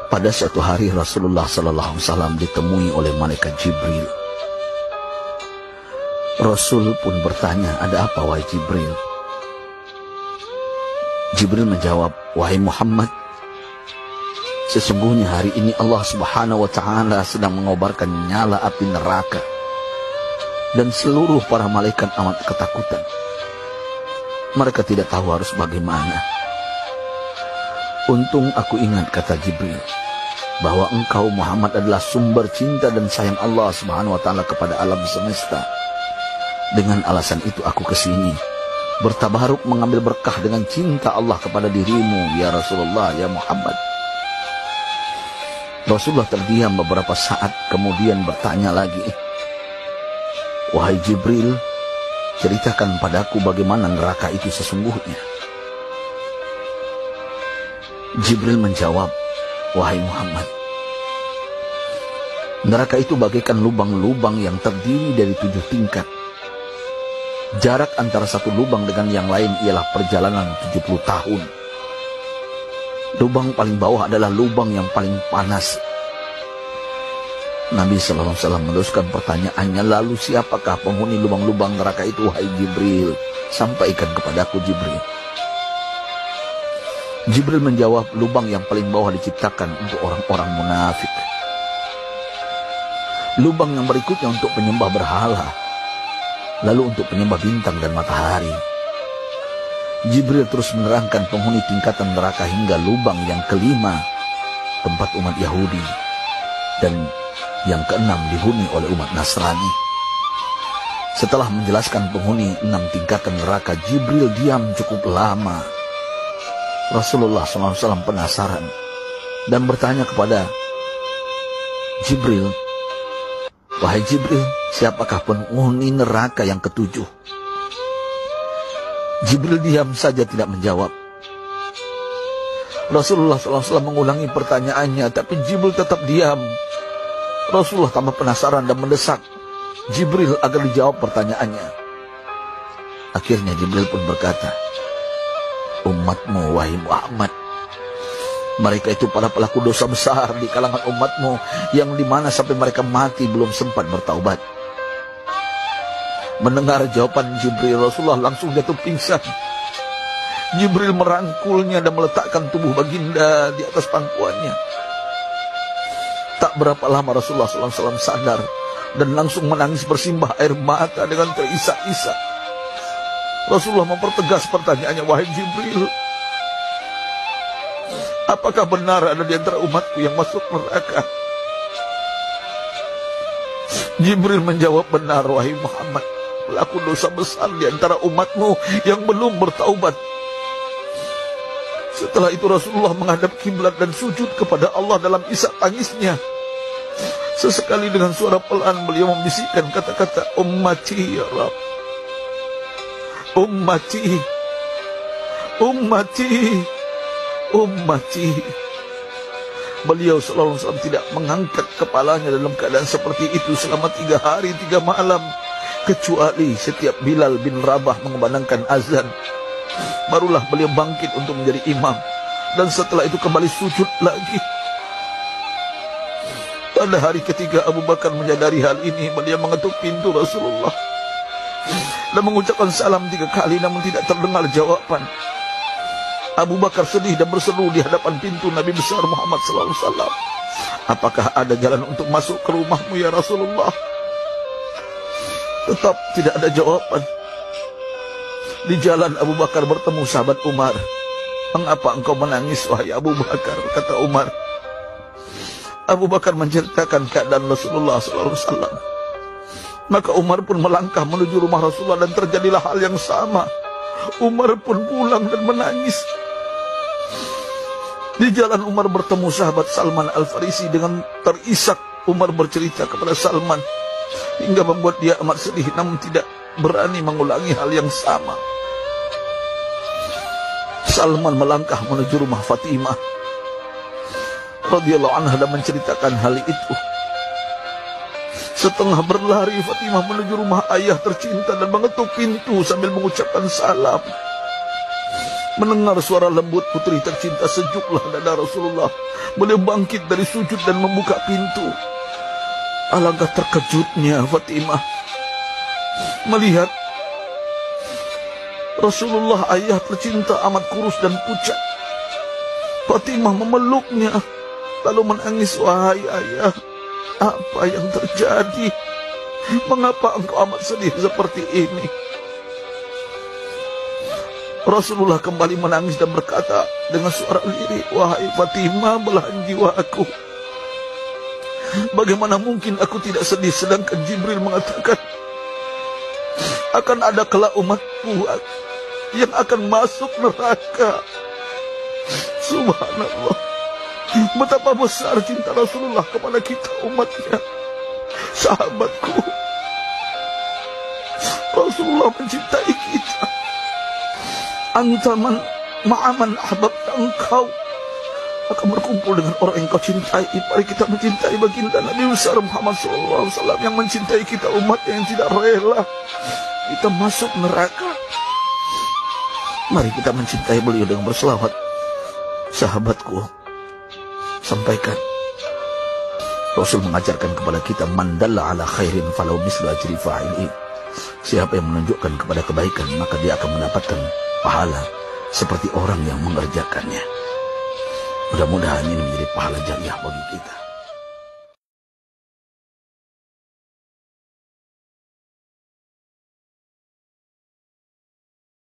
Pada suatu hari Rasulullah SAW ditemui oleh malaikat Jibril. Rasul pun bertanya, ada apa wahai Jibril? Jibril menjawab, wahai Muhammad, sesungguhnya hari ini Allah Subhanahu wa Ta'ala sedang mengobarkan nyala api neraka, dan seluruh para malaikat amat ketakutan. Mereka tidak tahu harus bagaimana. Untung aku ingat, kata Jibril, bahwa engkau Muhammad adalah sumber cinta dan sayang Allah Subhanahu wa Ta'ala kepada alam semesta. Dengan alasan itu aku kesini, bertabaruk mengambil berkah dengan cinta Allah kepada dirimu, ya Rasulullah, ya Muhammad. Rasulullah terdiam beberapa saat, kemudian bertanya lagi, wahai Jibril, ceritakan padaku bagaimana neraka itu sesungguhnya. Jibril menjawab, wahai Muhammad, neraka itu bagaikan lubang-lubang yang terdiri dari 7 tingkat. Jarak antara satu lubang dengan yang lain ialah perjalanan 70 tahun. Lubang paling bawah adalah lubang yang paling panas. Nabi SAW meneruskan pertanyaannya, lalu siapakah penghuni lubang-lubang neraka itu, wahai Jibril? Sampaikan kepadaku, Jibril. Jibril menjawab, lubang yang paling bawah diciptakan untuk orang-orang munafik. Lubang yang berikutnya untuk penyembah berhala, lalu untuk penyembah bintang dan matahari. Jibril terus menerangkan penghuni tingkatan neraka hingga lubang yang kelima, tempat umat Yahudi, dan yang keenam dihuni oleh umat Nasrani. Setelah menjelaskan penghuni 6 tingkatan neraka, Jibril diam cukup lama. Rasulullah SAW penasaran dan bertanya kepada Jibril, wahai Jibril, siapakah penghuni neraka yang ke-7? Jibril diam saja tidak menjawab. Rasulullah SAW mengulangi pertanyaannya, tapi Jibril tetap diam. Rasulullah tambah penasaran dan mendesak Jibril agar dijawab pertanyaannya. Akhirnya Jibril pun berkata, umatmu wahai Muhammad, mereka itu para pelaku dosa besar di kalangan umatmu, yang dimana sampai mereka mati belum sempat bertaubat. Mendengar jawaban Jibril, Rasulullah langsung jatuh pingsan. Jibril merangkulnya dan meletakkan tubuh baginda di atas pangkuannya. Tak berapa lama Rasulullah SAW sadar dan langsung menangis bersimbah air mata dengan terisak-isak. Rasulullah mempertegas pertanyaannya, wahai Jibril, apakah benar ada di antara umatku yang masuk neraka? Jibril menjawab, benar wahai Muhammad, pelaku dosa besar di antara umatmu yang belum bertaubat. Setelah itu Rasulullah menghadap kiblat dan sujud kepada Allah dalam isak tangisnya. Sesekali dengan suara pelan beliau membisikkan kata-kata, ummati ya Rabb, ummati, ummati, ummati. Beliau SAW tidak mengangkat kepalanya dalam keadaan seperti itu selama 3 hari 3 malam, kecuali setiap Bilal bin Rabah mengumandangkan azan, barulah beliau bangkit untuk menjadi imam, dan setelah itu kembali sujud lagi. Pada hari ketiga Abu Bakar menyadari hal ini, beliau mengetuk pintu Rasulullah dan mengucapkan salam 3 kali, namun tidak terdengar jawaban. Abu Bakar sedih dan berseru di hadapan pintu Nabi besar Muhammad SAW, apakah ada jalan untuk masuk ke rumahmu ya Rasulullah? Tetap tidak ada jawaban. Di jalan Abu Bakar bertemu sahabat Umar. Mengapa engkau menangis wahai Abu Bakar? Kata Umar. Abu Bakar menceritakan keadaan Rasulullah SAW. Maka Umar pun melangkah menuju rumah Rasulullah dan terjadilah hal yang sama. Umar pun pulang dan menangis. Di jalan Umar bertemu sahabat Salman Al-Farisi. Dengan terisak Umar bercerita kepada Salman hingga membuat dia amat sedih, namun tidak berani mengulangi hal yang sama. Salman melangkah menuju rumah Fatimah radhiyallahu anha dan menceritakan hal itu. Setengah berlari Fatimah menuju rumah ayah tercinta dan mengetuk pintu sambil mengucapkan salam. Mendengar suara lembut putri tercinta, sejuklah dada Rasulullah. Beliau bangkit dari sujud dan membuka pintu. Alangkah terkejutnya Fatimah melihat Rasulullah, ayah tercinta, amat kurus dan pucat. Fatimah memeluknya lalu menangis. Wahai ayah, apa yang terjadi? Mengapa engkau amat sedih seperti ini? Rasulullah kembali menangis dan berkata dengan suara lirih, wahai Fatimah, belahan jiwaku, bagaimana mungkin aku tidak sedih sedangkan Jibril mengatakan akan ada kelak umatku yang akan masuk neraka. Subhanallah, betapa besar cinta Rasulullah kepada kita umatnya. Sahabatku, Rasulullah mencintai kita. Antaman ma'aman ahbabta, engkau akan berkumpul dengan orang yang kau cintai. Mari kita mencintai baginda Nabi besar Muhammad SAW yang mencintai kita, umat yang tidak rela kita masuk neraka. Mari kita mencintai beliau dengan berselawat. Sahabatku, sampaikan, Rasul mengajarkan kepada kita, mandalla ala khairin falau mislu ajri fa'ili. Siapa yang menunjukkan kepada kebaikan, maka dia akan mendapatkan pahala seperti orang yang mengerjakannya. Mudah-mudahan ini menjadi pahala jariah bagi kita.